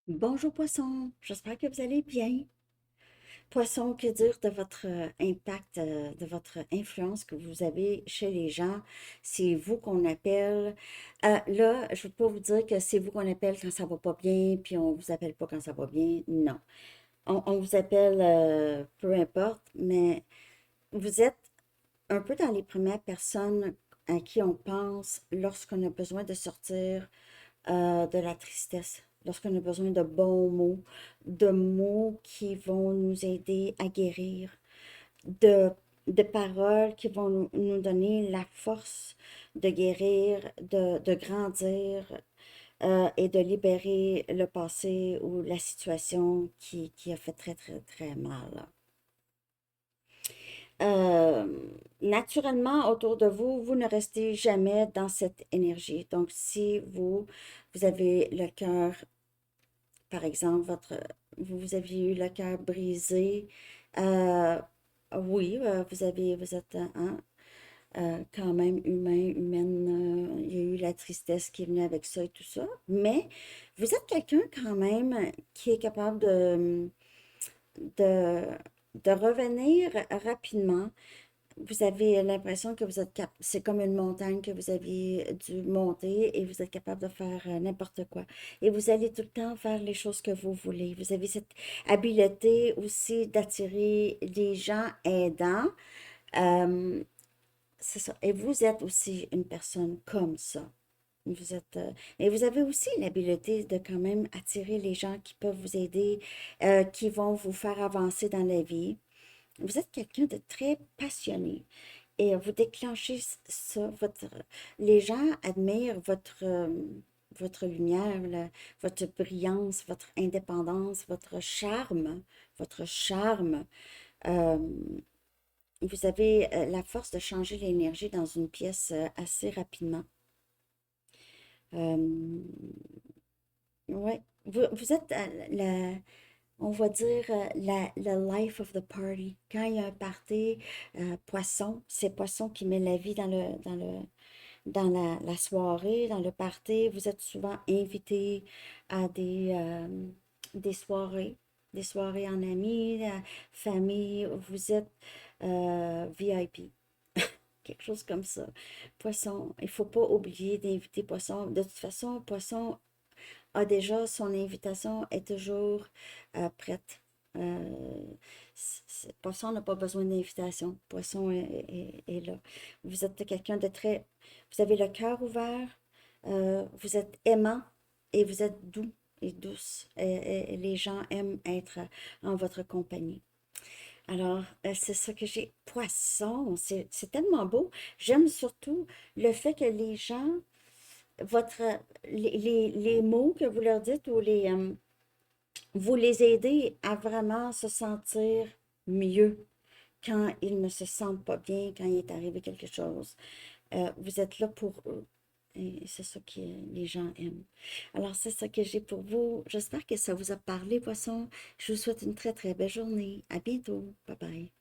Bonjour Poisson, j'espère que vous allez bien. Poisson, que dire de votre impact, de votre influence que vous avez chez les gens? C'est vous qu'on appelle. Là, je ne veux pas vous dire que c'est vous qu'on appelle quand ça va pas bien, puis on vous appelle pas quand ça va bien. Non. On vous appelle peu importe, mais vous êtes un peu dans les premières personnes à qui on pense lorsqu'on a besoin de sortir de la tristesse, lorsqu'on a besoin de mots qui vont nous aider à guérir, de, de paroles qui vont nous donner la force de guérir, de grandir et de libérer le passé ou la situation qui a fait très, très, très mal. Euh, Naturellement, autour de vous, vous ne restez jamais dans cette énergie. Donc, si vous avez le cœur, par exemple, vous aviez eu le cœur brisé, euh, oui, vous êtes hein, quand même humain, humaine, il y a eu la tristesse qui est venue avec ça et tout ça, mais vous êtes quelqu'un quand même qui est capable de, de revenir rapidement. Vous avez l'impression que vous êtes c'est comme une montagne que vous aviez dû monter et vous êtes capable de faire n'importe quoi. Et vous allez tout le temps faire les choses que vous voulez. Vous avez cette habileté aussi d'attirer des gens aidants. Euh, c'est ça. Et vous êtes aussi une personne comme ça. Et vous avez aussi l'habileté de quand même attirer les gens qui peuvent vous aider, qui vont vous faire avancer dans la vie. Vous êtes quelqu'un de très passionné et vous déclenchez ça. Les gens admirent votre lumière, votre brillance, votre indépendance, votre charme, votre charme. Euh, Vous avez la force de changer l'énergie dans une pièce assez rapidement. Euh, ouais. Vous êtes on va dire, la life of the party. Quand il y a un party, Poisson, c'est Poisson qui met la vie dans la soirée, dans le party. Vous êtes souvent invité à des soirées en amis, famille. Vous êtes VIP. Quelque chose comme ça. Poisson, il faut pas oublier d'inviter Poisson. De toute façon, Poisson a déjà son invitation est toujours prête. Poisson n'a pas besoin d'invitation. Poisson est là. Vous êtes quelqu'un de très... Vous avez le cœur ouvert, vous êtes aimant et vous êtes doux et douce. Et les gens aiment être en votre compagnie. Alors, c'est ça que j'ai. Poisson, c'est tellement beau. J'aime surtout le fait que les gens votre, les mots que vous leur dites ou vous les aidez à vraiment se sentir mieux quand ils ne se sentent pas bien, quand il est arrivé quelque chose. Vous êtes là pour eux. Et c'est ça que les gens aiment. Alors, c'est ça que j'ai pour vous. J'espère que ça vous a parlé, Poisson. Je vous souhaite une très, très belle journée. À bientôt. Bye bye.